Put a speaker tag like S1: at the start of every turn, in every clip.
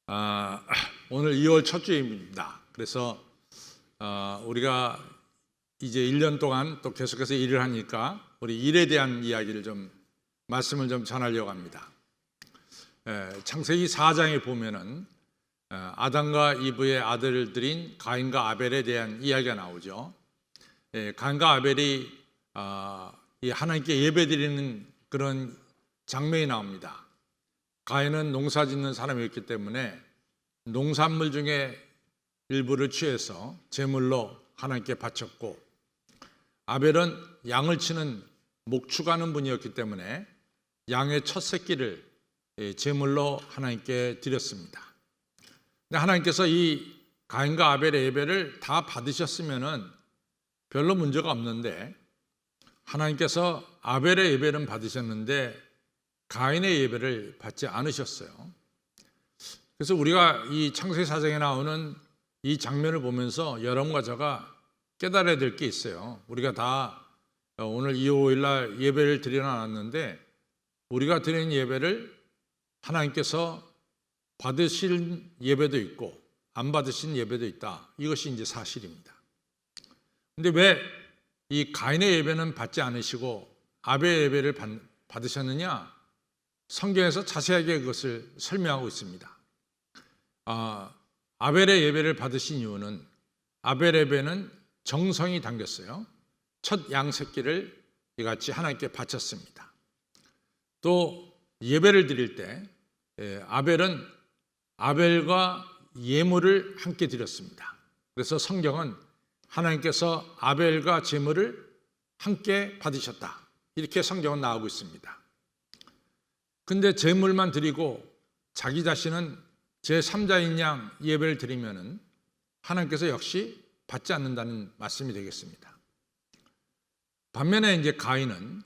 S1: 아, 오늘 2월 첫 주입니다. 그래서 우리가 이제 1년 동안 또 계속해서 일을 하니까 우리 일에 대한 이야기를 말씀을 전하려고 합니다. 창세기 4장에 보면은 아담과 이브의 아들들인 가인과 아벨에 대한 이야기가 나오죠. 가인과 아벨이 하나님께 예배드리는 그런 장면이 나옵니다. 가인은 농사 짓는 사람이었기 때문에 농산물 중에 일부를 취해서 제물로 하나님께 바쳤고, 아벨은 양을 치는 목축하는 분이었기 때문에 양의 첫 새끼를 제물로 하나님께 드렸습니다. 근데 하나님께서 이 가인과 아벨의 예배를 다 받으셨으면은 별로 문제가 없는데, 하나님께서 아벨의 예배는 받으셨는데 가인의 예배를 받지 않으셨어요. 그래서 우리가 이 창세기 4장에 나오는 이 장면을 보면서 여러분과 제가 깨달아야 될 게 있어요. 우리가 다 오늘 2월 5일 날 예배를 드리러 나왔는데, 우리가 드리는 예배를 하나님께서 받으실 예배도 있고 안 받으신 예배도 있다. 이것이 이제 사실입니다. 근데 왜 이 가인의 예배는 받지 않으시고 아벨의 예배를 받으셨느냐? 성경에서 자세하게 그것을 설명하고 있습니다. 아벨의 예배를 받으신 이유는, 아벨의 예배는 정성이 담겼어요. 첫 양 새끼를 이같이 하나님께 바쳤습니다. 또 예배를 드릴 때 아벨은 아벨과 예물을 함께 드렸습니다. 그래서 성경은 하나님께서 아벨과 제물을 함께 받으셨다, 이렇게 성경은 나오고 있습니다. 근데 제물만 드리고 자기 자신은 제3자인 양 예배를 드리면은 하나님께서 역시 받지 않는다는 말씀이 되겠습니다. 반면에 이제 가인은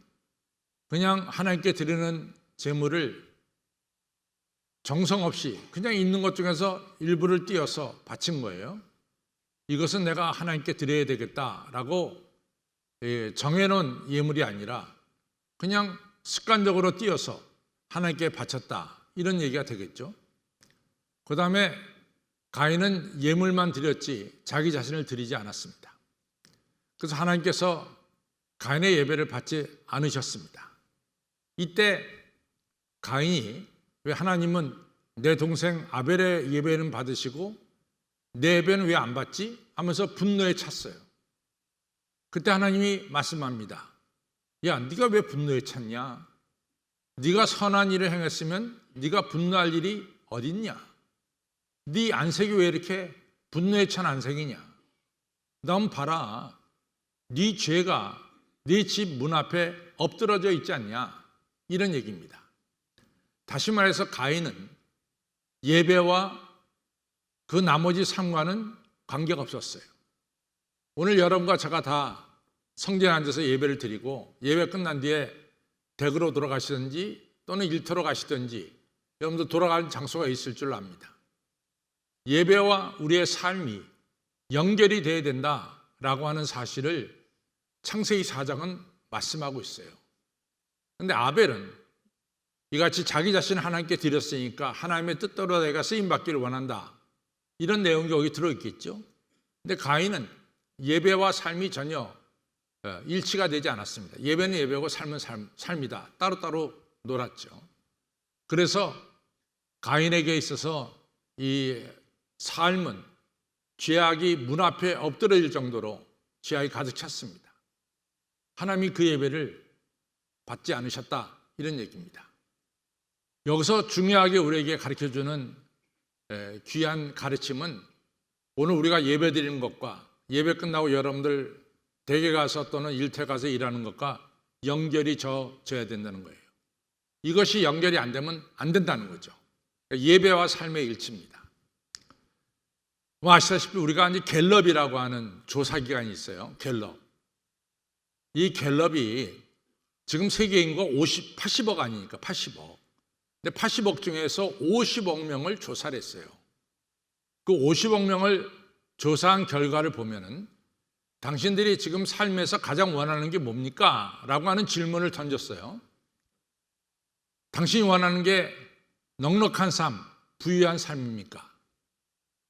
S1: 그냥 하나님께 드리는 제물을 정성 없이 그냥 있는 것 중에서 일부를 띄어서 바친 거예요. 이것은 내가 하나님께 드려야 되겠다라고 정해놓은 예물이 아니라 그냥 습관적으로 띄어서 하나님께 바쳤다, 이런 얘기가 되겠죠. 그 다음에 가인은 예물만 드렸지 자기 자신을 드리지 않았습니다. 그래서 하나님께서 가인의 예배를 받지 않으셨습니다. 이때 가인이, 왜 하나님은 내 동생 아벨의 예배는 받으시고 내 예배는 왜 안 받지? 하면서 분노에 찼어요. 그때 하나님이 말씀합니다. 야, 네가 왜 분노에 찼냐? 네가 선한 일을 행했으면 네가 분노할 일이 어딨냐? 네 안색이 왜 이렇게 분노에 찬 안색이냐? 너 한번 봐라. 네 죄가 네 집 문 앞에 엎드러져 있지 않냐? 이런 얘기입니다. 다시 말해서 가인은 예배와 그 나머지 삶과는 관계가 없었어요. 오늘 여러분과 제가 다 성전에 앉아서 예배를 드리고 예배 끝난 뒤에 댁으로 돌아가시든지 또는 일터로 가시든지 여러분도 돌아가는 장소가 있을 줄 압니다. 예배와 우리의 삶이 연결이 돼야 된다라고 하는 사실을 창세기 4장은 말씀하고 있어요. 그런데 아벨은 이같이 자기 자신을 하나님께 드렸으니까 하나님의 뜻대로 내가 쓰임받기를 원한다, 이런 내용이 여기 들어있겠죠. 근데 가인은 예배와 삶이 전혀 일치가 되지 않았습니다. 예배는 예배고 삶은 삶이다, 따로따로 놀았죠. 그래서 가인에게 있어서 이 삶은 죄악이 문 앞에 엎드러질 정도로 죄악이 가득 찼습니다. 하나님이 그 예배를 받지 않으셨다, 이런 얘기입니다. 여기서 중요하게 우리에게 가르쳐주는 귀한 가르침은, 오늘 우리가 예배 드리는 것과 예배 끝나고 여러분들 댁에 가서 또는 일터에 가서 일하는 것과 연결이 져야 된다는 거예요. 이것이 연결이 안 되면 안 된다는 거죠. 예배와 삶의 일치입니다. 아시다시피 우리가 이제 갤럽이라고 하는 조사기관이 있어요. 갤럽. 이 갤럽이 지금 세계 인구가 80억 아니니까 80억. 근데 80억 중에서 50억 명을 조사를 했어요. 그 50억 명을 조사한 결과를 보면은 당신들이 지금 삶에서 가장 원하는 게 뭡니까? 라고 하는 질문을 던졌어요. 당신이 원하는 게 넉넉한 삶, 부유한 삶입니까?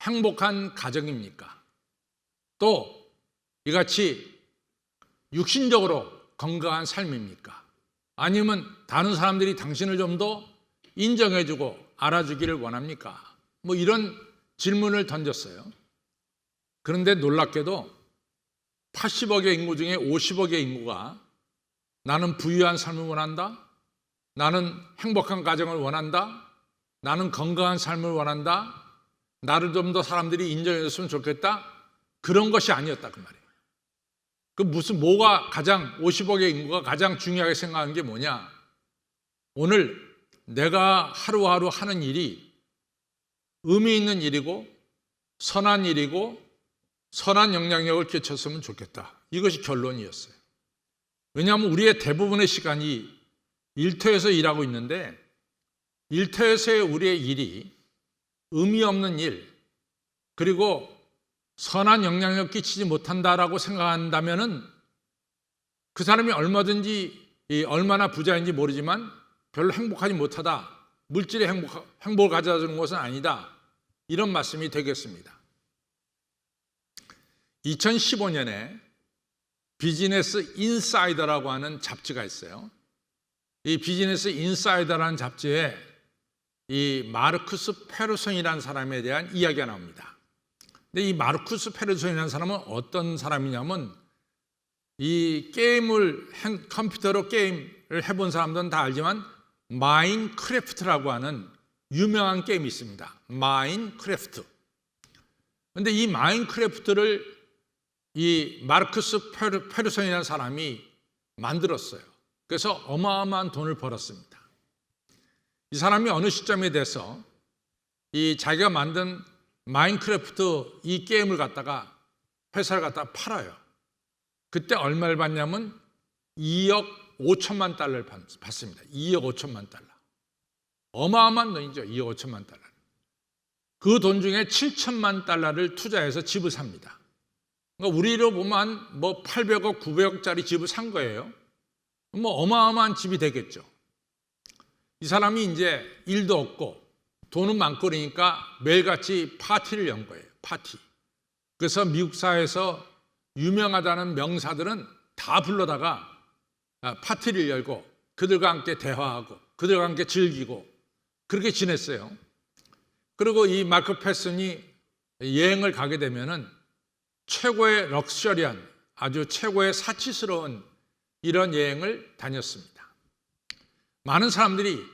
S1: 행복한 가정입니까? 또 이같이 육신적으로 건강한 삶입니까? 아니면 다른 사람들이 당신을 좀 더 인정해주고 알아주기를 원합니까? 뭐 이런 질문을 던졌어요. 그런데 놀랍게도 80억의 인구 중에 50억의 인구가 나는 부유한 삶을 원한다, 나는 행복한 가정을 원한다, 나는 건강한 삶을 원한다, 나를 좀 더 사람들이 인정해줬으면 좋겠다, 그런 것이 아니었다 그 말이에요. 그 뭐가 가장 50억의 인구가 가장 중요하게 생각하는 게 뭐냐? 오늘 내가 하루하루 하는 일이 의미 있는 일이고 선한 일이고 선한 영향력을 끼쳤으면 좋겠다. 이것이 결론이었어요. 왜냐하면 우리의 대부분의 시간이 일터에서 일하고 있는데 일터에서의 우리의 일이 의미 없는 일, 그리고 선한 영향력 끼치지 못한다라고 생각한다면은 그 사람이 얼마나 부자인지 모르지만 별로 행복하지 못하다, 물질의 행복을 가져다 주는 것은 아니다, 이런 말씀이 되겠습니다. 2015년에 비즈니스 인사이더라고 하는 잡지가 있어요. 이 비즈니스 인사이더라는 잡지에 이 마르쿠스 페르손이라는 사람에 대한 이야기가 나옵니다. 근데 이 마르쿠스 페르손이라는 사람은 어떤 사람이냐면 이 컴퓨터로 게임을 해본 사람들은 다 알지만 마인크래프트라고 하는 유명한 게임이 있습니다. 마인크래프트. 그런데 이 마인크래프트를 이 마르쿠스 페르손이라는 사람이 만들었어요. 그래서 어마어마한 돈을 벌었습니다. 이 사람이 어느 시점에 돼서 이 자기가 만든 마인크래프트 이 게임을 갖다가 회사를 갖다가 팔아요. 그때 얼마를 받냐면 2억 5천만 달러를 받습니다. 2억 5천만 달러. 어마어마한 돈이죠. 2억 5천만 달러. 그 돈 중에 7천만 달러를 투자해서 집을 삽니다. 그러니까 우리로 보면 뭐 800억, 900억짜리 집을 산 거예요. 뭐 어마어마한 집이 되겠죠. 이 사람이 이제 일도 없고 돈은 많고 그러니까 매일같이 파티를 연 거예요. 파티. 그래서 미국 사회에서 유명하다는 명사들은 다 불러다가 파티를 열고 그들과 함께 대화하고 그들과 함께 즐기고 그렇게 지냈어요. 그리고 이 마크 페슨이 여행을 가게 되면은 최고의 럭셔리한, 아주 최고의 사치스러운 이런 여행을 다녔습니다. 많은 사람들이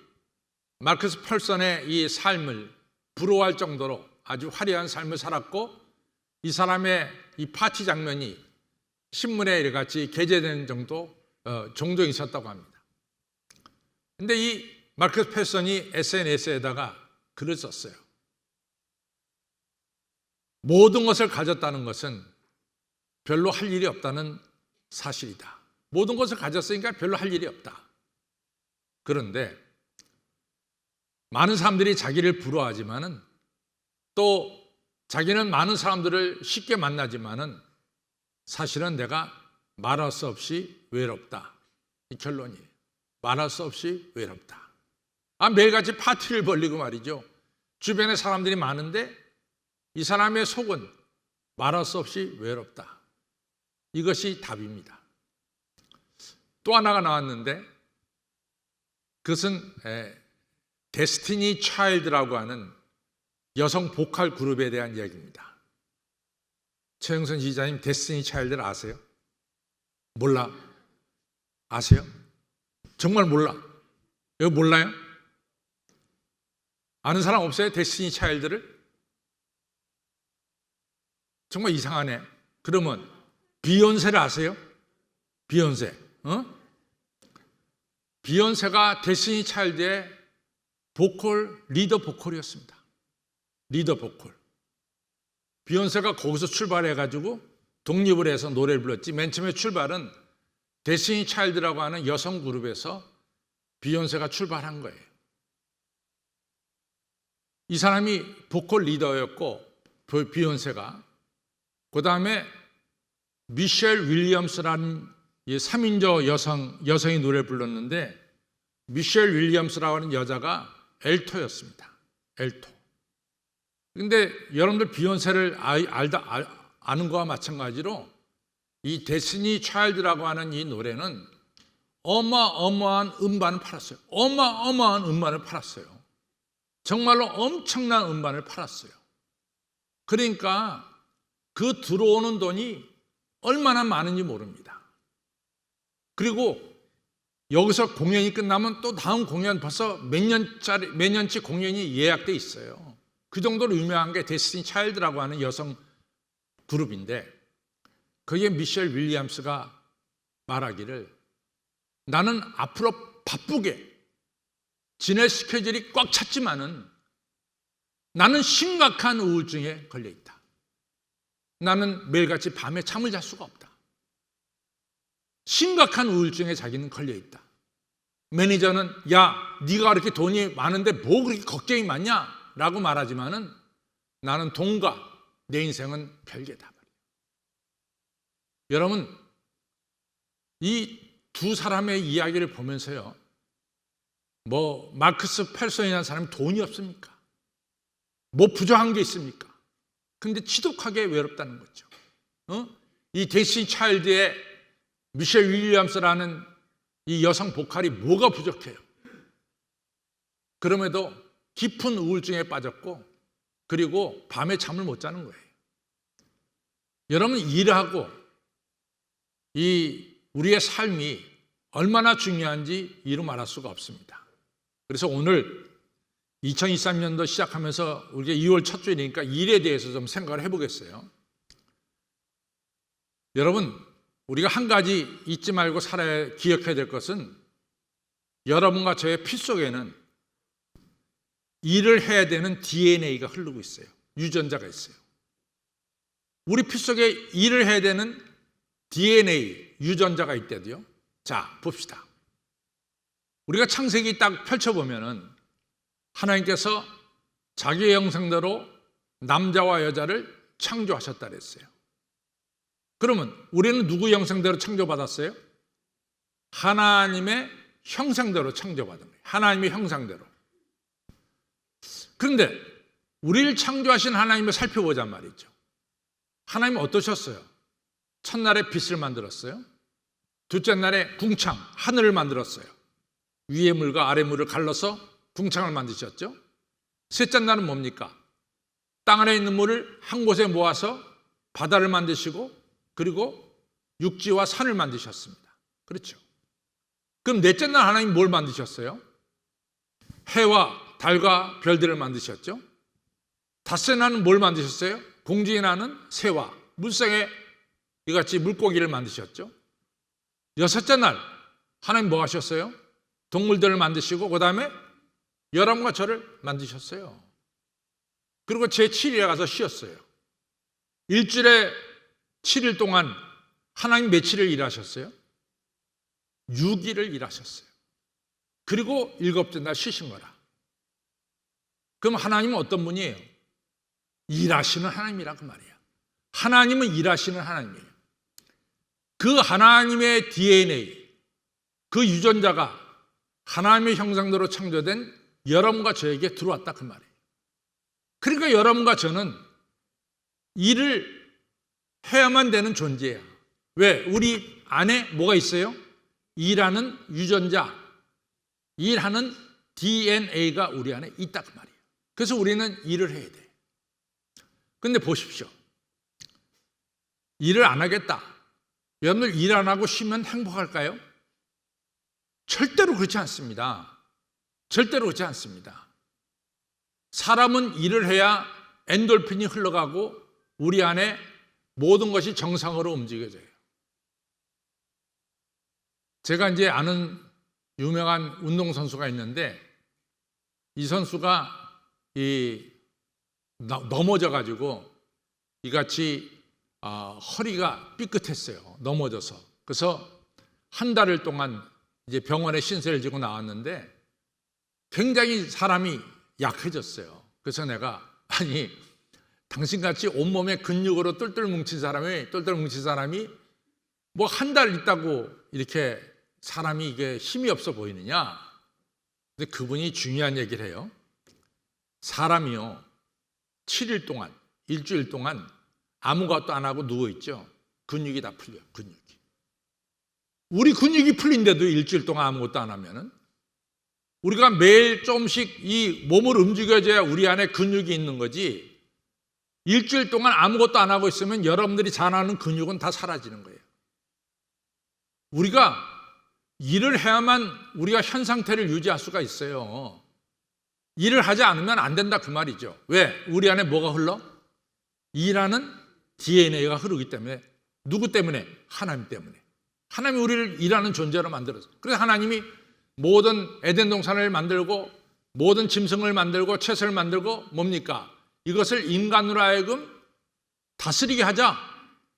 S1: 마르쿠스 페르손의 이 삶을 부러워할 정도로 아주 화려한 삶을 살았고 이 사람의 이 파티 장면이 신문에 이같이 게재되는 정도 종종 있었다고 합니다. 그런데 이 마르쿠스 페르손이 SNS에다가 글을 썼어요. 모든 것을 가졌다는 것은 별로 할 일이 없다는 사실이다. 모든 것을 가졌으니까 별로 할 일이 없다. 그런데 많은 사람들이 자기를 부러워하지만은 또 자기는 많은 사람들을 쉽게 만나지만은 사실은 내가 말할 수 없이 외롭다. 이 결론이에요. 말할 수 없이 외롭다. 매일같이 파티를 벌리고 말이죠. 주변에 사람들이 많은데 이 사람의 속은 말할 수 없이 외롭다. 이것이 답입니다. 또 하나가 나왔는데 그것은 데스티니 차일드라고 하는 여성 보컬 그룹에 대한 이야기입니다. 최영선 지휘자님 데스티니 차일드를 아세요? 몰라? 아세요? 정말 몰라? 여기 몰라요? 아는 사람 없어요? 데스티니 차일드를? 정말 이상하네. 그러면 비욘세를 아세요? 비욘세. 비욘세가 데스티니 차일드의 리더 보컬이었습니다. 리더 보컬. 비욘세가 거기서 출발해가지고 독립을 해서 노래를 불렀지. 맨 처음에 출발은 데스티니 차일드라고 하는 여성 그룹에서 비욘세가 출발한 거예요. 이 사람이 보컬 리더였고 비욘세가 그 다음에 미셸 윌리엄스라는 3인조 여성이 노래를 불렀는데 미셸 윌리엄스라고 하는 여자가 엘토였습니다. 엘토. 근데 여러분들 비욘세를 아는 거와 마찬가지로 이 데스티니 차일드라고 하는 이 노래는 어마어마한 음반을 팔았어요. 어마어마한 음반을 팔았어요. 정말로 엄청난 음반을 팔았어요. 그러니까 그 들어오는 돈이 얼마나 많은지 모릅니다. 그리고 여기서 공연이 끝나면 또 다음 공연 벌써 몇 년치 공연이 예약돼 있어요. 그 정도로 유명한 게 데스티니 차일드라고 하는 여성 그룹인데, 거기에 미셸 윌리엄스가 말하기를, 나는 앞으로 바쁘게 지낼 스케줄이 꽉 찼지만은 나는 심각한 우울증에 걸려 있다. 나는 매일같이 밤에 잠을 잘 수가 없다. 심각한 우울증에 자기는 걸려 있다. 매니저는 야, 네가 그렇게 돈이 많은데 뭐 그렇게 걱정이 많냐? 라고 말하지만은 나는 돈과 내 인생은 별개다. 여러분, 이 두 사람의 이야기를 보면서요, 뭐 마크스 펠손이라는 사람이 돈이 없습니까? 뭐 부족한 게 있습니까? 근데 지독하게 외롭다는 거죠. 이 데스티니 차일드의 미셸 윌리엄스라는 이 여성 보컬이 뭐가 부족해요? 그럼에도 깊은 우울증에 빠졌고, 그리고 밤에 잠을 못 자는 거예요. 여러분, 일하고 이 우리의 삶이 얼마나 중요한지 이루 말할 수가 없습니다. 그래서 오늘 2023년도 시작하면서 우리가 2월 첫 주일이니까 일에 대해서 좀 생각을 해보겠어요. 여러분, 우리가 한 가지 잊지 말고 기억해야 될 것은, 여러분과 저의 피 속에는 일을 해야 되는 DNA가 흐르고 있어요. 유전자가 있어요. 우리 피 속에 일을 해야 되는 DNA, 유전자가 있대도요. 자, 봅시다. 우리가 창세기 딱 펼쳐보면은 하나님께서 자기의 형상대로 남자와 여자를 창조하셨다 그랬어요. 그러면 우리는 누구 형상대로 창조받았어요? 하나님의 형상대로 창조받은 거예요. 하나님의 형상대로. 그런데 우리를 창조하신 하나님을 살펴보자 말이죠. 하나님은 어떠셨어요? 첫날에 빛을 만들었어요. 둘째 날에 궁창, 하늘을 만들었어요. 위의 물과 아래 물을 갈라서 궁창을 만드셨죠. 셋째 날은 뭡니까? 땅 안에 있는 물을 한 곳에 모아서 바다를 만드시고, 그리고 육지와 산을 만드셨습니다. 그렇죠. 그럼 넷째 날 하나님 뭘 만드셨어요? 해와 달과 별들을 만드셨죠. 닷새 날은 뭘 만드셨어요? 공중에 나는 새와 물속에 이같이 물고기를 만드셨죠. 여섯째 날 하나님 뭐 하셨어요? 동물들을 만드시고, 그 다음에 여러분과 저를 만드셨어요. 그리고 제7일에 가서 쉬었어요. 일주일에 7일 동안 하나님 며칠을 일하셨어요? 6일을 일하셨어요. 그리고 일곱째 날 쉬신 거라. 그럼 하나님은 어떤 분이에요? 일하시는 하나님이라고 말이에요. 하나님은 일하시는 하나님이에요. 그 하나님의 DNA, 그 유전자가 하나님의 형상대로 창조된 여러분과 저에게 들어왔다 그 말이에요. 그러니까 여러분과 저는 일을 해야만 되는 존재예요. 왜? 우리 안에 뭐가 있어요? 일하는 유전자, 일하는 DNA가 우리 안에 있다 그 말이에요. 그래서 우리는 일을 해야 돼요. 근데 보십시오. 일을 안 하겠다. 여러분들 일 안 하고 쉬면 행복할까요? 절대로 그렇지 않습니다. 절대로 그렇지 않습니다. 사람은 일을 해야 엔돌핀이 흘러가고 우리 안에 모든 것이 정상으로 움직여져요. 제가 이제 아는 유명한 운동선수가 있는데, 이 선수가 넘어져가지고 이같이 허리가 삐끗했어요. 넘어져서. 그래서 한 달을 동안 이제 병원에 신세를 지고 나왔는데 굉장히 사람이 약해졌어요. 그래서 내가, 아니, 당신같이 온몸에 근육으로 똘똘 뭉친 사람이 뭐 한 달 있다고 이렇게 사람이 이게 힘이 없어 보이느냐? 근데 그분이 중요한 얘기를 해요. 사람이요, 7일 동안, 일주일 동안 아무것도 안 하고 누워있죠. 근육이 다 풀려요. 근육이. 우리 근육이 풀린데도 일주일 동안 아무것도 안 하면은, 우리가 매일 조금씩 이 몸을 움직여줘야 우리 안에 근육이 있는 거지, 일주일 동안 아무것도 안 하고 있으면 여러분들이 자라는 근육은 다 사라지는 거예요. 우리가 일을 해야만 우리가 현 상태를 유지할 수가 있어요. 일을 하지 않으면 안 된다 그 말이죠. 왜? 우리 안에 뭐가 흘러? 일하는 DNA가 흐르기 때문에. 누구 때문에? 하나님 때문에. 하나님이 우리를 일하는 존재로 만들었어요. 그래서 하나님이 모든 에덴 동산을 만들고 모든 짐승을 만들고 채소를 만들고 뭡니까? 이것을 인간으로 하여금 다스리게 하자.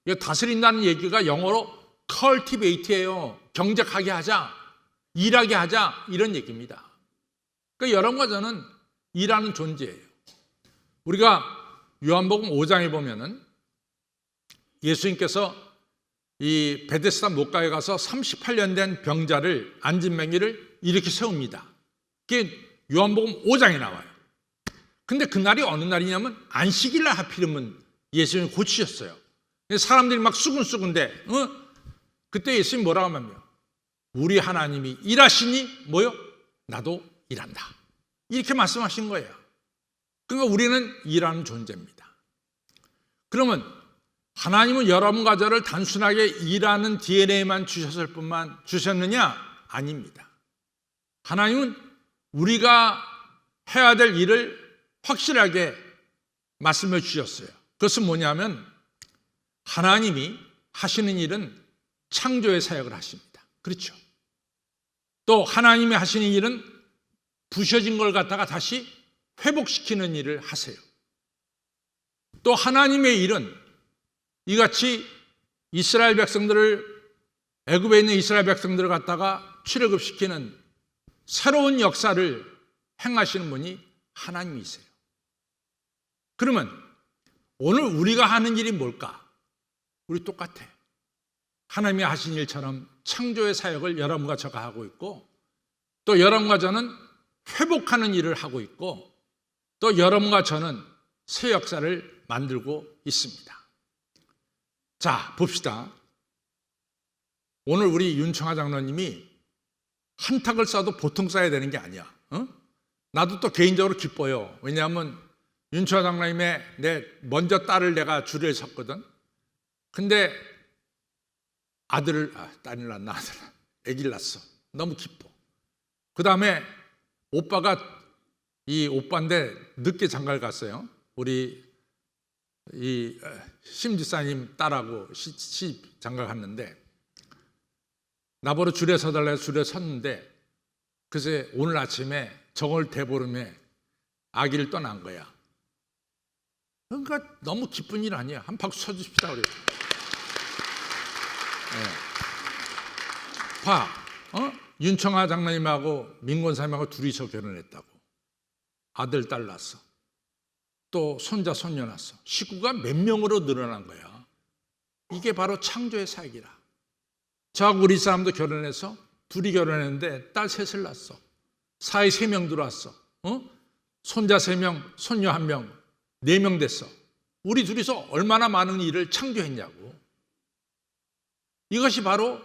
S1: 이거 다스린다는 얘기가 영어로 cultivate예요. 경작하게 하자, 일하게 하자, 이런 얘기입니다. 그러니까 여러분과 저는 일하는 존재예요. 우리가 요한복음 5장에 보면은 예수님께서 이 베데스다 못가에 가서 38년 된 병자를, 안진뱅이를 이렇게 세웁니다. 그게 요한복음 5장에 나와요. 근데 그날이 어느 날이냐면 안식일날 하필이면 예수님이 고치셨어요. 사람들이 막 수근수근대. 그때 예수님이 뭐라고 하냐면, 우리 하나님이 일하시니 뭐요? 나도 일한다. 이렇게 말씀하신 거예요. 그러니까 우리는 일하는 존재입니다. 그러면 하나님은 여러분과 저를 단순하게 일하는 DNA만 주셨느냐? 아닙니다. 하나님은 우리가 해야 될 일을 확실하게 말씀해 주셨어요. 그것은 뭐냐면 하나님이 하시는 일은 창조의 사역을 하십니다. 그렇죠? 또 하나님이 하시는 일은 부셔진 걸 갖다가 다시 회복시키는 일을 하세요. 또 하나님의 일은 이같이 이스라엘 백성들을, 애굽에 있는 이스라엘 백성들을 갖다가 출애굽시키는 새로운 역사를 행하시는 분이 하나님이세요. 그러면 오늘 우리가 하는 일이 뭘까? 우리 똑같아. 하나님이 하신 일처럼 창조의 사역을 여러분과 저가 하고 있고, 또 여러분과 저는 회복하는 일을 하고 있고, 또 여러분과 저는 새 역사를 만들고 있습니다. 자, 봅시다. 오늘 우리 윤청아 장로님이 한탁을 쏴도 보통 쏴야 되는 게 아니야. 나도 또 개인적으로 기뻐요. 왜냐하면 윤청아 장로님의 먼저 딸을 내가 줄에 섰거든. 근데 딸이 낳나, 아기를 낳았어. 너무 기뻐. 그 다음에 오빠인데 늦게 장가를 갔어요. 우리 이 심지사님 딸하고 시집 장가 갔는데 나보러 줄에 서달라 해서 줄에 섰는데, 글쎄 오늘 아침에 정월 대보름에 아기를 떠난 거야. 그러니까 너무 기쁜 일 아니야. 한 박수 쳐주십시다. 그래요. 윤청아 장로님하고 민권사님하고 둘이서 결혼했다고. 아들, 딸 낳았어. 또 손자, 손녀 낳았어. 식구가 몇 명으로 늘어난 거야. 이게 바로 창조의 사역이라. 저하고 우리 사람도 결혼해서 둘이 결혼했는데 딸 셋을 낳았어. 사위 3명 들어왔어. 손자 3명, 손녀 1명, 4명 됐어. 우리 둘이서 얼마나 많은 일을 창조했냐고. 이것이 바로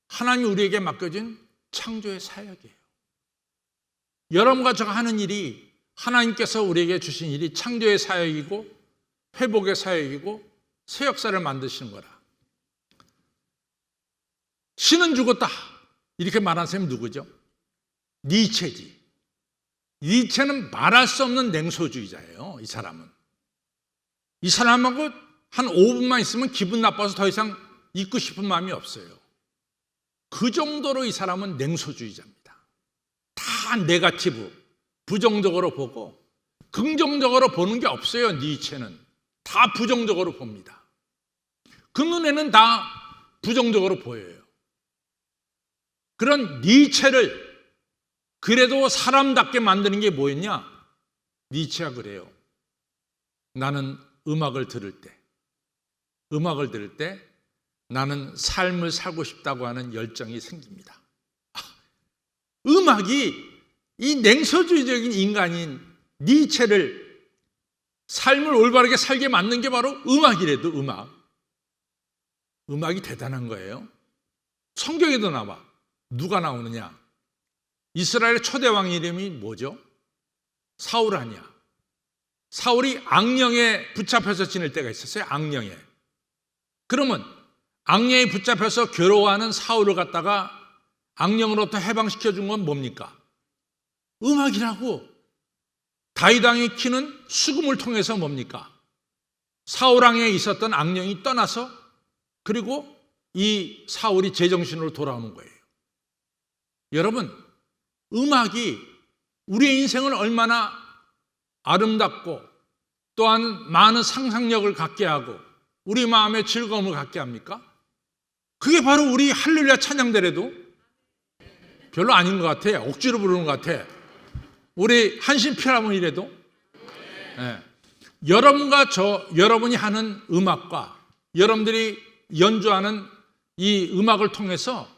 S1: 하나님이 우리에게 맡겨진 창조의 사역이에요. 여러분과 제가 하는 일이, 하나님께서 우리에게 주신 일이 창조의 사역이고 회복의 사역이고 새 역사를 만드시는 거라. 신은 죽었다 이렇게 말한 사람이 누구죠? 니체지. 니체는 말할 수 없는 냉소주의자예요. 이 사람은. 이 사람하고 한 5분만 있으면 기분 나빠서 더 이상 있고 싶은 마음이 없어요. 그 정도로 이 사람은 냉소주의자입니다. 다 네거티브, 부정적으로 보고 긍정적으로 보는 게 없어요. 니체는 다 부정적으로 봅니다. 그 눈에는 다 부정적으로 보여요. 그런 니체를 그래도 사람답게 만드는 게 뭐였냐? 니체가 그래요. 나는 음악을 들을 때 나는 삶을 살고 싶다고 하는 열정이 생깁니다. 음악이 이 냉소주의적인 인간인 니체를 삶을 올바르게 살게 만든 게 바로 음악이래도 음악. 음악이 대단한 거예요. 성경에도 나와. 누가 나오느냐? 이스라엘의 초대 왕 이름이 뭐죠? 사울 아니야. 사울이 악령에 붙잡혀서 지낼 때가 있었어요. 악령에. 그러면 악령에 붙잡혀서 괴로워하는 사울을 갖다가 악령으로부터 해방시켜 준 건 뭡니까? 음악이라고. 다윗 왕이 키는 수금을 통해서 뭡니까? 사울 왕에 있었던 악령이 떠나서 그리고 이 사울이 제정신으로 돌아오는 거예요. 여러분, 음악이 우리의 인생을 얼마나 아름답고 또한 많은 상상력을 갖게 하고 우리 마음에 즐거움을 갖게 합니까? 그게 바로 우리 할렐루야 찬양대래도 별로 아닌 것 같아. 억지로 부르는 것 같아. 우리 한신 필하모니래도 네. 여러분이 하는 음악과 여러분들이 연주하는 이 음악을 통해서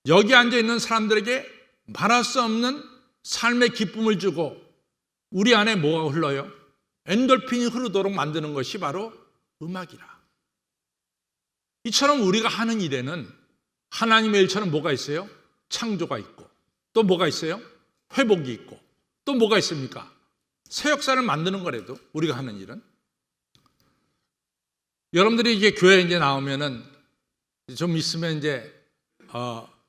S1: 여기 앉아있는 사람들에게 말할 수 없는 삶의 기쁨을 주고 우리 안에 뭐가 흘러요? 엔돌핀이 흐르도록 만드는 것이 바로 음악이라. 이처럼 우리가 하는 일에는 하나님의 일처럼 뭐가 있어요? 창조가 있고 또 뭐가 있어요? 회복이 있고 또 뭐가 있습니까? 새 역사를 만드는 거라도 우리가 하는 일은. 여러분들이 이제 교회에 이제 나오면은 좀 있으면 이제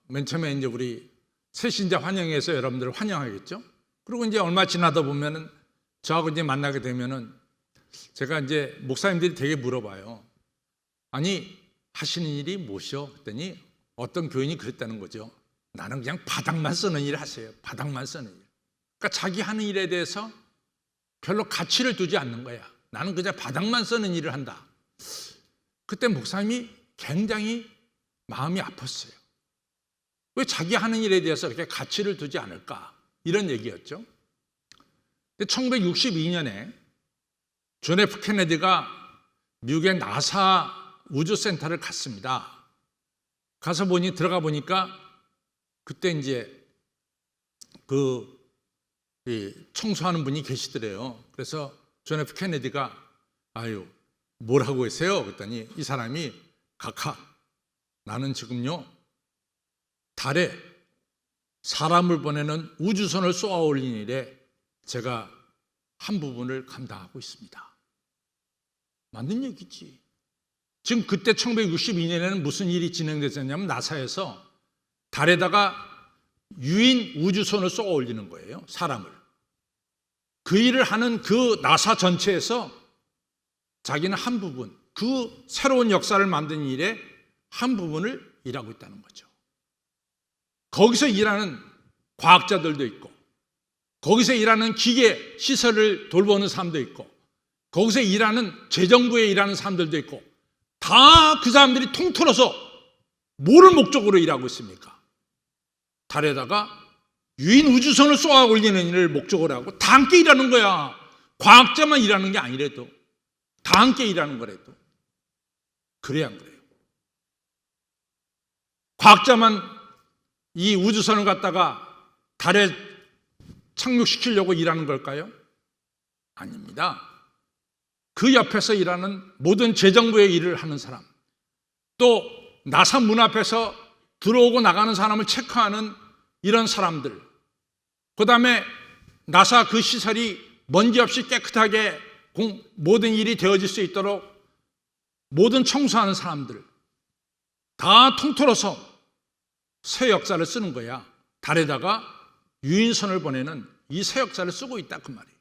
S1: 맨 처음에 이제 우리 새신자 환영회에서 여러분들을 환영하겠죠. 그리고 이제 얼마 지나다 보면은 저하고 이제 만나게 되면은 제가 이제 목사님들이 되게 물어봐요. 아니 하시는 일이 무엇이요? 그랬더니 어떤 교인이 그랬다는 거죠. 나는 그냥 바닥만 쓰는 일 하세요. 바닥만 쓰는 일. 그러니까 자기 하는 일에 대해서 별로 가치를 두지 않는 거야. 나는 그냥 바닥만 쓰는 일을 한다. 그때 목사님이 굉장히 마음이 아팠어요. 왜 자기 하는 일에 대해서 그렇게 가치를 두지 않을까? 이런 얘기였죠. 1962년에 존 F 케네디가 미국의 나사 우주센터를 갔습니다. 가서 들어가 보니까 그때 이제 청소하는 분이 계시더래요. 그래서 존 F 케네디가 아유 뭘 하고 계세요? 그랬더니 이 사람이 각하 나는 지금요 달에 사람을 보내는 우주선을 쏘아 올린 일에 제가 한 부분을 감당하고 있습니다. 맞는 얘기지. 지금 그때 1962년에는 무슨 일이 진행됐었냐면 나사에서 달에다가 유인 우주선을 쏘아 올리는 거예요. 사람을. 그 일을 하는 그 나사 전체에서 자기는 한 부분, 그 새로운 역사를 만드는 일에 한 부분을 일하고 있다는 거죠. 거기서 일하는 과학자들도 있고 거기서 일하는 기계 시설을 돌보는 사람도 있고 거기서 일하는 재정부에 일하는 사람들도 있고 다 그 사람들이 통틀어서 뭐를 목적으로 일하고 있습니까? 달에다가 유인 우주선을 쏘아 올리는 일을 목적으로 하고 다 함께 일하는 거야. 과학자만 일하는 게 아니래도 다 함께 일하는 거래도. 그래야 안 그래요? 과학자만 이 우주선을 갖다가 달에 착륙시키려고 일하는 걸까요? 아닙니다. 그 옆에서 일하는 모든 재정부의 일을 하는 사람, 또 나사 문 앞에서 들어오고 나가는 사람을 체크하는 이런 사람들, 그 다음에 나사 그 시설이 먼지 없이 깨끗하게 모든 일이 되어질 수 있도록 모든 청소하는 사람들 다 통틀어서 새 역사를 쓰는 거야. 달에다가 유인선을 보내는 이 새 역사를 쓰고 있다 그 말이에요.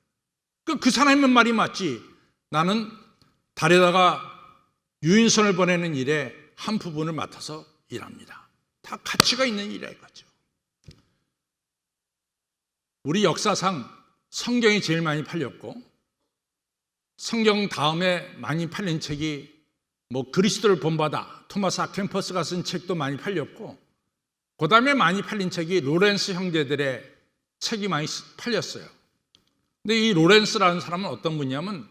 S1: 그 사람의 말이 맞지. 나는 달에다가 유인선을 보내는 일에 한 부분을 맡아서 일합니다. 다 가치가 있는 일이라 이거죠. 우리 역사상 성경이 제일 많이 팔렸고 성경 다음에 많이 팔린 책이 그리스도를 본받아 토마스 아켄퍼스가 쓴 책도 많이 팔렸고 그 다음에 많이 팔린 책이 로렌스 형제들의 책이 많이 팔렸어요. 근데 이 로렌스라는 사람은 어떤 분이냐면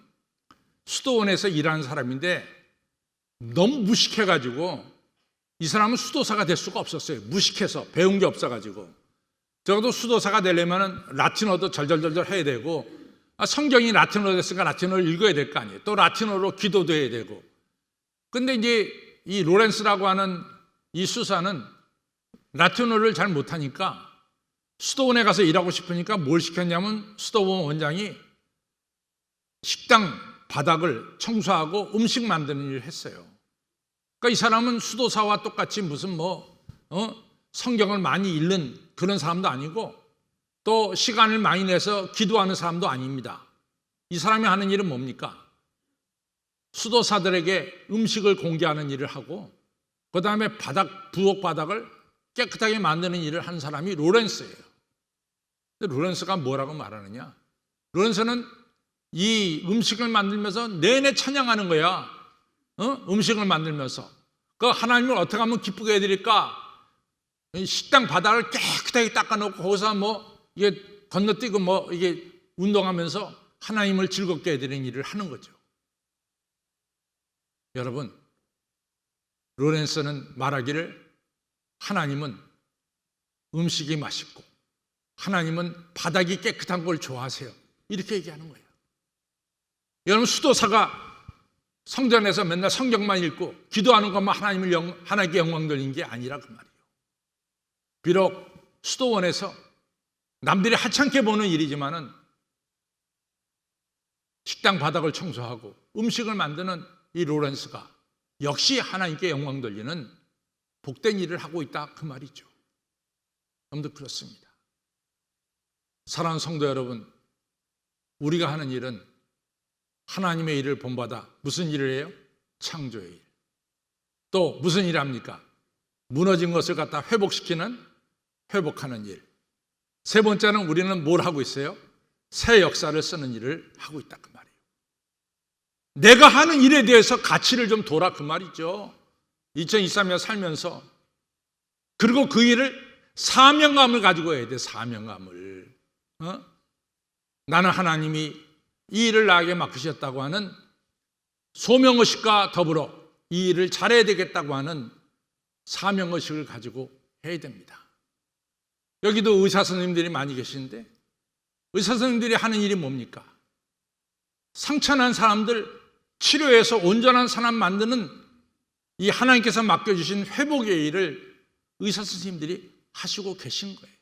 S1: 수도원에서 일하는 사람인데 너무 무식해가지고 이 사람은 수도사가 될 수가 없었어요. 무식해서 배운 게 없어가지고 적어도 수도사가 되려면 라틴어도 절절절절 해야 되고 성경이 라틴어로 됐으니까 라틴어를 읽어야 될 거 아니에요. 또 라틴어로 기도도 해야 되고. 근데 이제 이 로렌스라고 하는 이 수사는 라틴어를 잘 못하니까 수도원에 가서 일하고 싶으니까 뭘 시켰냐면 수도원 원장이 식당 바닥을 청소하고 음식 만드는 일을 했어요. 그러니까 이 사람은 수도사와 똑같이 무슨 성경을 많이 읽는 그런 사람도 아니고 또 시간을 많이 내서 기도하는 사람도 아닙니다. 이 사람이 하는 일은 뭡니까? 수도사들에게 음식을 공개하는 일을 하고 그 다음에 부엌 바닥을 깨끗하게 만드는 일을 하는 사람이 로렌스예요. 근데 로렌스가 뭐라고 말하느냐? 로렌스는 이 음식을 만들면서 내내 찬양하는 거야. 음식을 만들면서 그 하나님을 어떻게 하면 기쁘게 해드릴까? 식당 바닥을 깨끗하게 닦아놓고 거기서 이게 건너뛰고 이게 운동하면서 하나님을 즐겁게 해드리는 일을 하는 거죠. 여러분, 로렌스는 말하기를 하나님은 음식이 맛있고 하나님은 바닥이 깨끗한 걸 좋아하세요. 이렇게 얘기하는 거예요. 여러분, 수도사가 성전에서 맨날 성경만 읽고 기도하는 것만 하나님께 영광 돌리는 게 아니라 그 말이에요. 비록 수도원에서 남들이 하찮게 보는 일이지만은 식당 바닥을 청소하고 음식을 만드는 이 로렌스가 역시 하나님께 영광 돌리는 복된 일을 하고 있다 그 말이죠. 여러분들 그렇습니다. 사랑하는 성도 여러분, 우리가 하는 일은 하나님의 일을 본받아 무슨 일을 해요? 창조의 일. 또 무슨 일을 합니까? 무너진 것을 갖다 회복하는 일. 세 번째는 우리는 뭘 하고 있어요? 새 역사를 쓰는 일을 하고 있다 그 말이에요. 내가 하는 일에 대해서 가치를 좀 둬라 그 말이죠. 2023년 살면서. 그리고 그 일을 사명감을 가지고 해야 돼. 사명감을. 나는 하나님이 이 일을 나에게 맡기셨다고 하는 소명의식과 더불어 이 일을 잘해야 되겠다고 하는 사명의식을 가지고 해야 됩니다. 여기도 의사 선생님들이 많이 계시는데 의사 선생님들이 하는 일이 뭡니까? 상처난 사람들 치료해서 온전한 사람 만드는 이 하나님께서 맡겨주신 회복의 일을 의사 선생님들이 하시고 계신 거예요.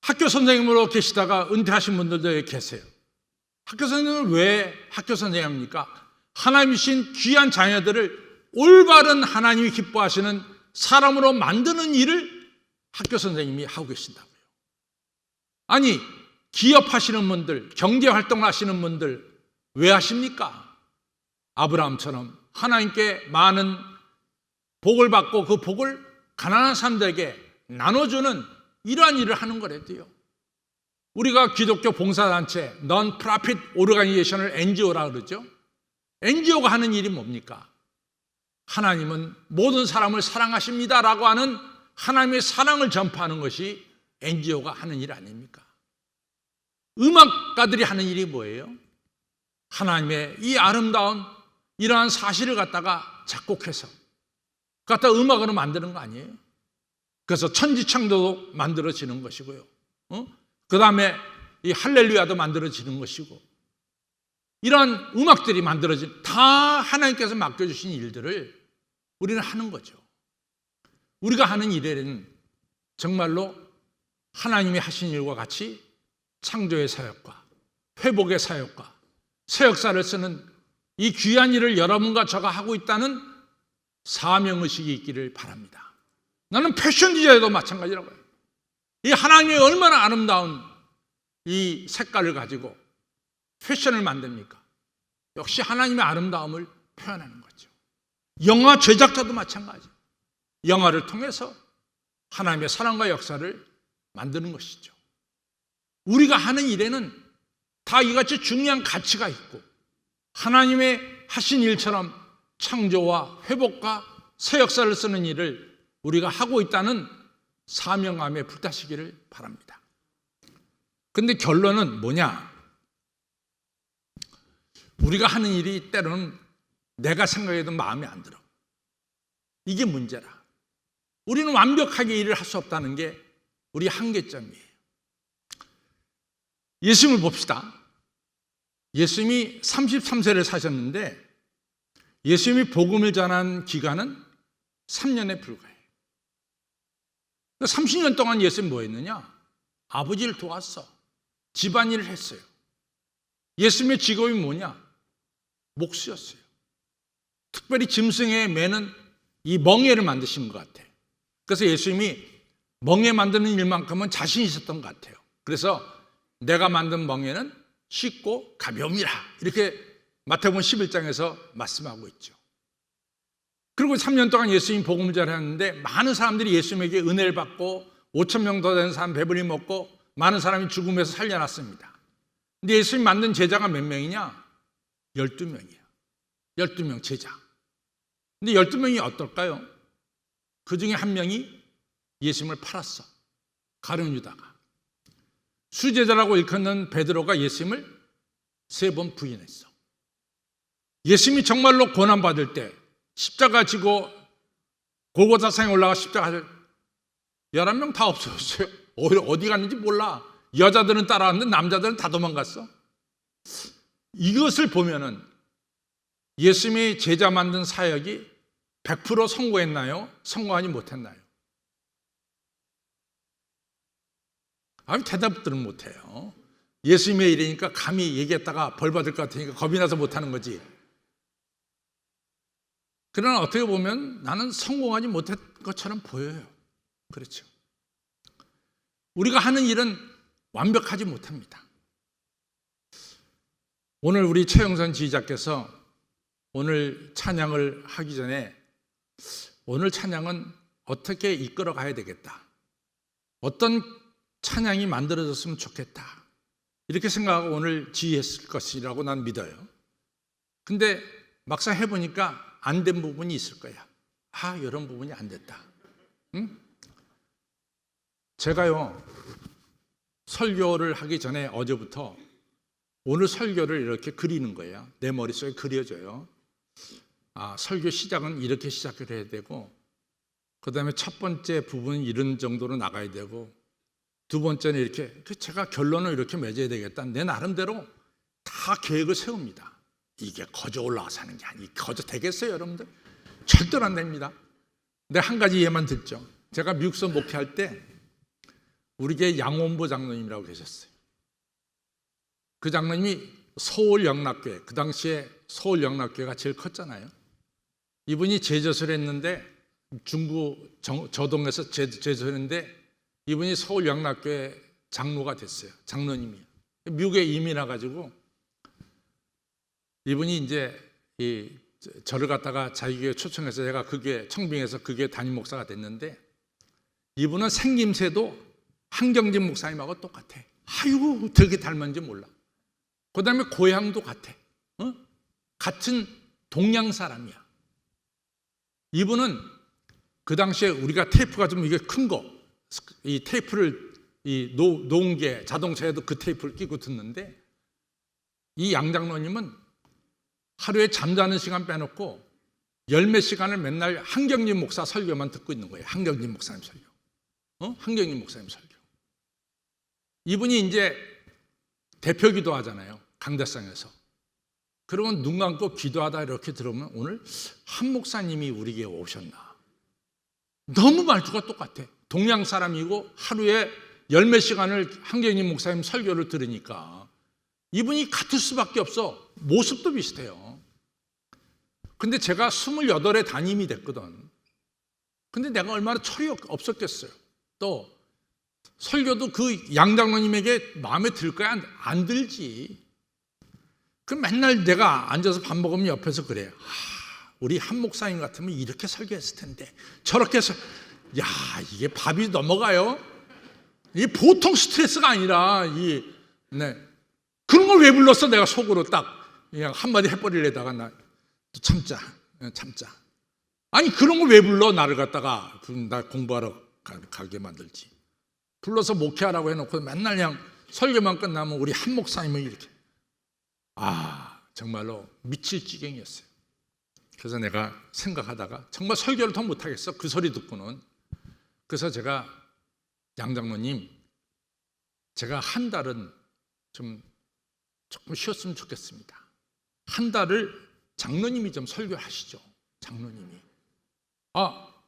S1: 학교 선생님으로 계시다가 은퇴하신 분들도 여기 계세요. 학교 선생님은 왜 학교 선생님입니까? 하나님이 주신 귀한 자녀들을 올바른 하나님이 기뻐하시는 사람으로 만드는 일을 학교 선생님이 하고 계신다고요. 아니, 기업하시는 분들, 경제활동 하시는 분들 왜 하십니까? 아브라함처럼 하나님께 많은 복을 받고 그 복을 가난한 사람들에게 나눠주는 이러한 일을 하는 거래도요. 우리가 기독교 봉사단체 Non-Profit Organization을 NGO라 그러죠. NGO가 하는 일이 뭡니까? 하나님은 모든 사람을 사랑하십니다라고 하는 하나님의 사랑을 전파하는 것이 NGO가 하는 일 아닙니까? 음악가들이 하는 일이 뭐예요? 하나님의 이 아름다운 이러한 사실을 갖다가 작곡해서 갖다 음악으로 만드는 거 아니에요? 그래서 천지창조도 만들어지는 것이고요. 그 다음에 이 할렐루야도 만들어지는 것이고 이런 음악들이 다 하나님께서 맡겨주신 일들을 우리는 하는 거죠. 우리가 하는 일에는 정말로 하나님이 하신 일과 같이 창조의 사역과 회복의 사역과 새 역사를 쓰는 이 귀한 일을 여러분과 저가 하고 있다는 사명의식이 있기를 바랍니다. 나는 패션 디자이너도 마찬가지라고 해요. 이 하나님의 얼마나 아름다운 이 색깔을 가지고 패션을 만듭니까? 역시 하나님의 아름다움을 표현하는 거죠. 영화 제작자도 마찬가지. 영화를 통해서 하나님의 사랑과 역사를 만드는 것이죠. 우리가 하는 일에는 다 이같이 중요한 가치가 있고 하나님의 하신 일처럼 창조와 회복과 새 역사를 쓰는 일을 우리가 하고 있다는 사명감에 불타시기를 바랍니다. 근데 결론은 뭐냐? 우리가 하는 일이 때로는 내가 생각해도 마음에 안 들어. 이게 문제라. 우리는 완벽하게 일을 할 수 없다는 게 우리 한계점이에요. 예수님을 봅시다. 예수님이 33세를 사셨는데 예수님이 복음을 전한 기간은 3년에 불과해요. 30년 동안 예수님이 뭐 했느냐? 아버지를 도왔어. 집안일을 했어요. 예수님의 직업이 뭐냐? 목수였어요. 특별히 짐승에 매는 이 멍에를 만드신 것 같아요. 그래서 예수님이 멍에 만드는 일만큼은 자신 있었던 것 같아요. 그래서 내가 만든 멍에는 쉽고 가벼움이라 이렇게 마태복음 11장에서 말씀하고 있죠. 그리고 3년 동안 예수님이 복음을 전했는데 많은 사람들이 예수님에게 은혜를 받고 5,000명 더 되는 사람 배불리 먹고 많은 사람이 죽음에서 살려났습니다. 근데 예수님 만든 제자가 몇 명이냐? 12명이에요. 12명 제자. 근데 12명이 어떨까요? 그 중에 한 명이 예수님을 팔았어. 가룟 유다가. 수제자라고 일컫는 베드로가 예수님을 3번 부인했어. 예수님이 정말로 고난받을 때 십자가 지고 골고다상에 올라가 십자가를 11명 다 없어졌어요. 어디 갔는지 몰라. 여자들은 따라왔는데 남자들은 다 도망갔어. 이것을 보면은 예수님이 제자 만든 사역이 100% 성공했나요? 성공하지 못했나요? 아니 대답들은 못해요. 예수님의 일이니까 감히 얘기했다가 벌 받을 것 같으니까 겁이 나서 못하는 거지. 그러나 어떻게 보면 나는 성공하지 못한 것처럼 보여요. 그렇죠. 우리가 하는 일은 완벽하지 못합니다. 오늘 우리 최영선 지휘자께서 오늘 찬양을 하기 전에 오늘 찬양은 어떻게 이끌어 가야 되겠다. 어떤 찬양이 만들어졌으면 좋겠다. 이렇게 생각하고 오늘 지휘했을 것이라고 난 믿어요. 근데 막상 해보니까 안 된 부분이 있을 거야. 이런 부분이 안 됐다. 응? 제가요, 설교를 하기 전에 어제부터 오늘 설교를 이렇게 그리는 거예요. 내 머릿속에 그려져요. 설교 시작은 이렇게 시작을 해야 되고, 그 다음에 첫 번째 부분은 이런 정도로 나가야 되고, 두 번째는 이렇게, 제가 결론을 이렇게 맺어야 되겠다. 내 나름대로 다 계획을 세웁니다. 이게 거저 올라와서 하는 게 아니, 거저 되겠어요, 여러분들? 절대로 안 됩니다. 근데 한 가지 예만 듣죠. 제가 미국서 목회할 때 우리 교회 양원보 장로님이라고 계셨어요. 그 장로님이 서울 영락교회, 그 당시에 서울 영락교회가 제일 컸잖아요. 이분이 제조를 했는데 중구 저동에서 제조를 했는데 이분이 서울 영락교회 장로가 됐어요. 장로님이. 미국에 이민 와가지고 이분이 이제 저를 갖다가 자기 교회 초청해서 제가 그 교회 청빙해서 그 교회 담임 목사가 됐는데 이분은 생김새도 한경진 목사님하고 똑같아. 아이고 되게 닮은지 몰라. 그 다음에 고향도 같아. 같은 동양 사람이야. 이분은 그 당시에 우리가 테이프가 좀 이게 큰 거, 이 테이프를 놓은 게 자동차에도 그 테이프를 끼고 듣는데 이 양장로님은 하루에 잠자는 시간 빼놓고 10몇 시간을 맨날 한경진 목사 설교만 듣고 있는 거예요. 한경진 목사님 설교. 한경진 목사님 설교. 이분이 이제 대표 기도하잖아요. 강대상에서. 그러면 눈 감고 기도하다 이렇게 들으면 오늘 한 목사님이 우리에게 오셨나. 너무 말투가 똑같아. 동양 사람이고 하루에 10몇 시간을 한경진 목사님 설교를 들으니까 이분이 같을 수밖에 없어. 모습도 비슷해요. 근데 제가 28에 담임이 됐거든. 근데 내가 얼마나 철이 없었겠어요. 또 설교도 그 양장로님에게 마음에 들 거야? 안 들지. 그럼 맨날 내가 앉아서 밥 먹으면 옆에서 그래. 우리 한 목사님 같으면 이렇게 설교했을 텐데 저렇게 해서 이게 밥이 넘어가요? 이게 보통 스트레스가 아니라 그런 걸 왜 불렀어? 내가 속으로 딱 그냥 한마디 해버리려다가 나 참자. 아니 그런 걸 왜 불러? 나를 갖다가 나 공부하러 가게 만들지. 불러서 목회하라고 해놓고 맨날 그냥 설교만 끝나면 우리 한 목사님은 이렇게 정말로 미칠 지경이었어요. 그래서 내가 생각하다가 정말 설교를 더 못하겠어. 그 소리 듣고는. 그래서 제가 양장로님 제가 한 달은 좀 조금 쉬었으면 좋겠습니다. 한 달을 장로님이 좀 설교하시죠. 장로님이.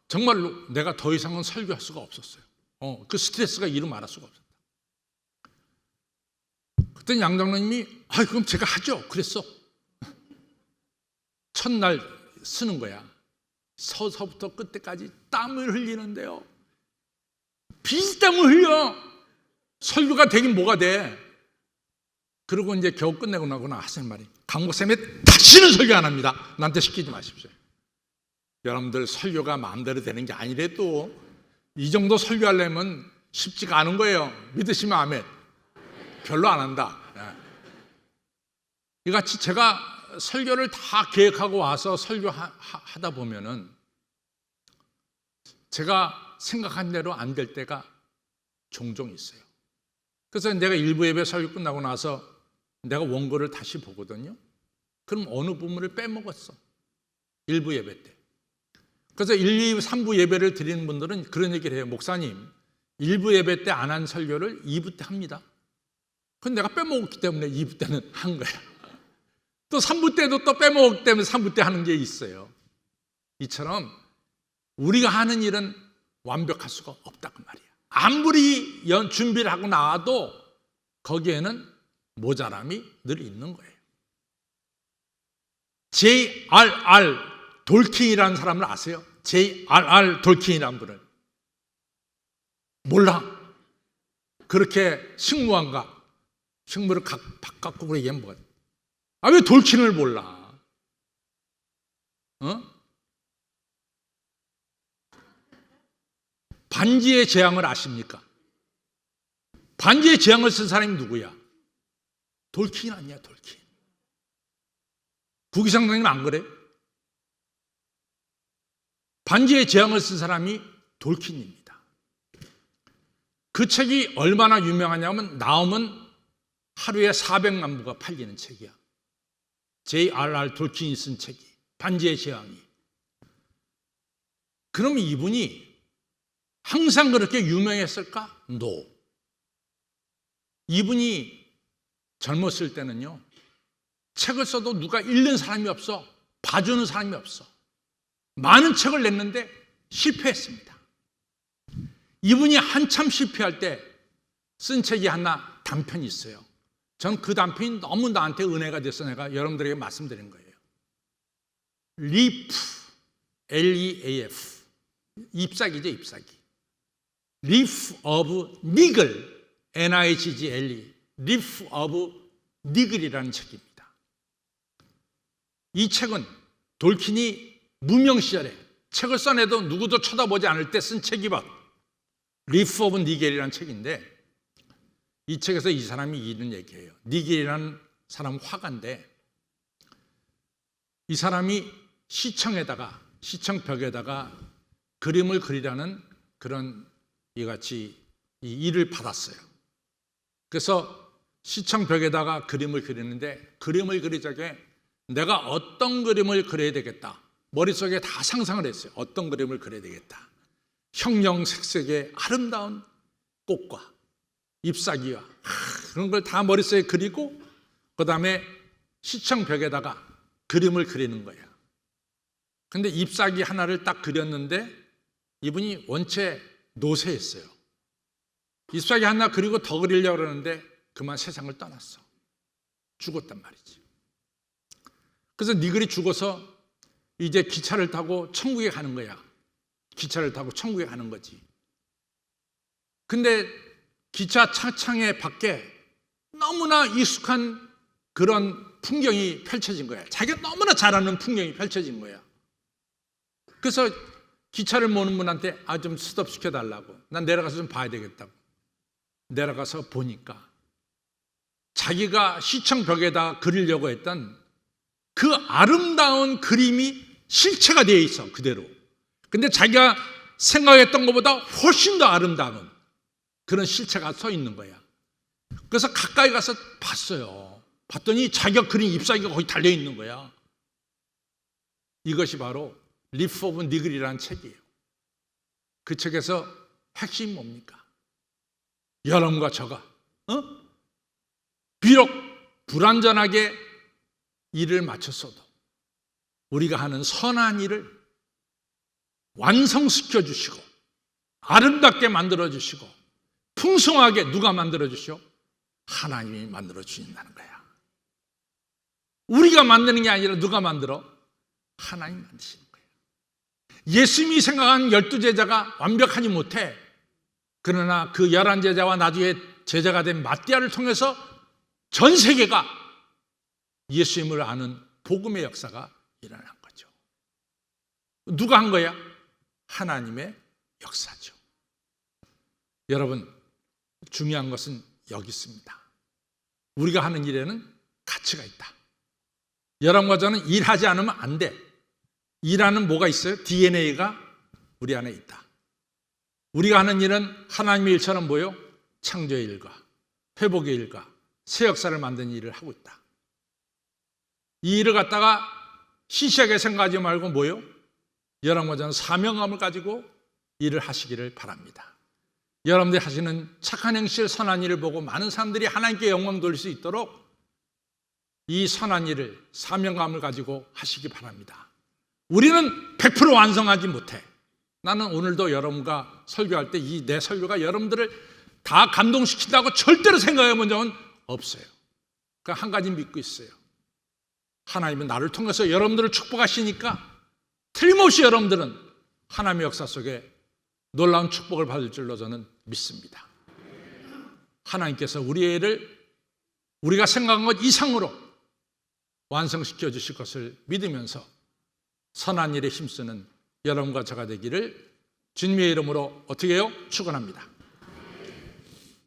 S1: 정말로 내가 더 이상은 설교할 수가 없었어요. 그 스트레스가 이루 말할 수가 없었다. 그때 양 장로님이 그럼 제가 하죠. 그랬어. 첫날 쓰는 거야. 서서부터 끝에까지 땀을 흘리는데요. 비땀을 흘려. 설교가 되긴 뭐가 돼. 그리고 이제 겨우 끝내고 나거나 하시는 말이, 강목쌤이 다시는 설교 안 합니다. 나한테 시키지 마십시오. 여러분들 설교가 마음대로 되는 게 아니래도 이 정도 설교하려면 쉽지가 않은 거예요. 믿으시면 아멘. 별로 안 한다. 이같이 제가 설교를 다 계획하고 와서 설교하다 보면은 제가 생각한 대로 안 될 때가 종종 있어요. 그래서 내가 일부 예배 설교 끝나고 나서 내가 원고를 다시 보거든요. 그럼 어느 부분을 빼먹었어. 일부 예배 때. 그래서 1, 2, 3부 예배를 드리는 분들은 그런 얘기를 해요. 목사님, 1부 예배 때 안 한 설교를 2부 때 합니다. 그건 내가 빼먹었기 때문에 2부 때는 한 거야. 또 3부 때도 또 빼먹었기 때문에 3부 때 하는 게 있어요. 이처럼 우리가 하는 일은 완벽할 수가 없다 그 말이야. 아무리 준비를 하고 나와도 거기에는 모자람이 늘 있는 거예요. J.R.R. 돌킨이라는 사람을 아세요? J.R.R. 돌킨이라는 분을. 몰라. 그렇게 식물을 바꿔고 얘기하면 뭐가 돼? 왜 돌킨을 몰라? 반지의 제왕을 아십니까? 반지의 제왕을 쓴 사람이 누구야? 돌킨 아니야, 돌킨. 구기상장님 안 그래? 반지의 제왕을 쓴 사람이 돌킨입니다. 그 책이 얼마나 유명하냐면 나오면 하루에 400만 부가 팔리는 책이야. J.R.R. 돌킨이 쓴 책이, 반지의 제왕이. 그럼 이분이 항상 그렇게 유명했을까? No. 이분이 젊었을 때는요, 책을 써도 누가 읽는 사람이 없어. 봐주는 사람이 없어. 많은 책을 냈는데 실패했습니다. 이분이 한참 실패할 때 쓴 책이 하나 단편이 있어요. 전 그 단편이 너무 나한테 은혜가 돼서 내가 여러분들에게 말씀드린 거예요. 리프, L-E-A-F. 잎사귀죠, 잎사귀. Leaf of Niggle, N-I-G-G-L-E. Leaf of Niggle이라는 책입니다. 이 책은 돌킨이 무명 시절에 책을 써내도 누구도 쳐다보지 않을 때 쓴 책이거든. Leaf of Niggle이라는 책인데, 이 책에서 이 사람이 이런 얘기해요. 니겔이라는 사람은 화가인데, 이 사람이 시청벽에다가 그림을 그리라는 그런 이같이 이 일을 받았어요. 그래서 시청벽에다가 그림을 그리는데, 그림을 그리자게 내가 어떤 그림을 그려야 되겠다. 머릿속에 다 상상을 했어요. 어떤 그림을 그려야 되겠다. 형형색색의 아름다운 꽃과 잎사귀와 그런 걸 다 머릿속에 그리고 그 다음에 시청벽에다가 그림을 그리는 거예요. 근데 잎사귀 하나를 딱 그렸는데 이분이 원체 노쇠했어요. 잎사귀 하나 그리고 더 그리려고 그러는데 그만 세상을 떠났어. 죽었단 말이지. 그래서 니글이 죽어서 이제 기차를 타고 천국에 가는 거야. 기차를 타고 천국에 가는 거지. 근데 기차 차창의 밖에 너무나 익숙한 그런 풍경이 펼쳐진 거야. 자기가 너무나 잘 아는 풍경이 펼쳐진 거야. 그래서 기차를 모는 분한테 좀 스톱시켜 달라고. 난 내려가서 좀 봐야 되겠다고. 내려가서 보니까 자기가 시청벽에다 그리려고 했던 그 아름다운 그림이 실체가 되어 있어, 그대로. 근데 자기가 생각했던 것보다 훨씬 더 아름다운 그런 실체가 서 있는 거야. 그래서 가까이 가서 봤어요. 봤더니 자기가 그린 잎사귀가 거기 달려 있는 거야. 이것이 바로 리프 오브 니글이라는 책이에요. 그 책에서 핵심이 뭡니까? 여러분과 저가 비록 불완전하게 일을 마쳤어도 우리가 하는 선한 일을 완성시켜 주시고 아름답게 만들어 주시고 풍성하게 누가 만들어 주시오? 하나님이 만들어 주신다는 거야. 우리가 만드는 게 아니라 누가 만들어? 하나님 만드시는 거예요. 예수님이 생각한 12제자가 완벽하지 못해. 그러나 그 11제자와 나중에 제자가 된 마띠아를 통해서 전 세계가 예수님을 아는 복음의 역사가 일어난 거죠. 누가 한 거야? 하나님의 역사죠. 여러분, 중요한 것은 여기 있습니다. 우리가 하는 일에는 가치가 있다. 여러분과 저는 일하지 않으면 안 돼. 일하는 뭐가 있어요? DNA가 우리 안에 있다. 우리가 하는 일은 하나님의 일처럼 뭐요? 창조의 일과 회복의 일과 새 역사를 만드는 일을 하고 있다. 이 일을 갖다가 시시하게 생각하지 말고 뭐요? 여러분과 저는 사명감을 가지고 일을 하시기를 바랍니다. 여러분들이 하시는 착한 행실, 선한 일을 보고 많은 사람들이 하나님께 영광 돌릴 수 있도록 이 선한 일을 사명감을 가지고 하시기 바랍니다. 우리는 100% 완성하지 못해. 나는 오늘도 여러분과 설교할 때 이 내 설교가 여러분들을 다 감동시킨다고 절대로 생각해 본 적은 없어요. 그러니까 한 가지 믿고 있어요. 하나님은 나를 통해서 여러분들을 축복하시니까 틀림없이 여러분들은 하나님의 역사 속에 놀라운 축복을 받을 줄로 저는 믿습니다. 하나님께서 우리의 일을 우리가 생각한 것 이상으로 완성시켜 주실 것을 믿으면서 선한 일에 힘쓰는 여러분과 저가 되기를 주님의 이름으로 어떻게 해요? 축원합니다.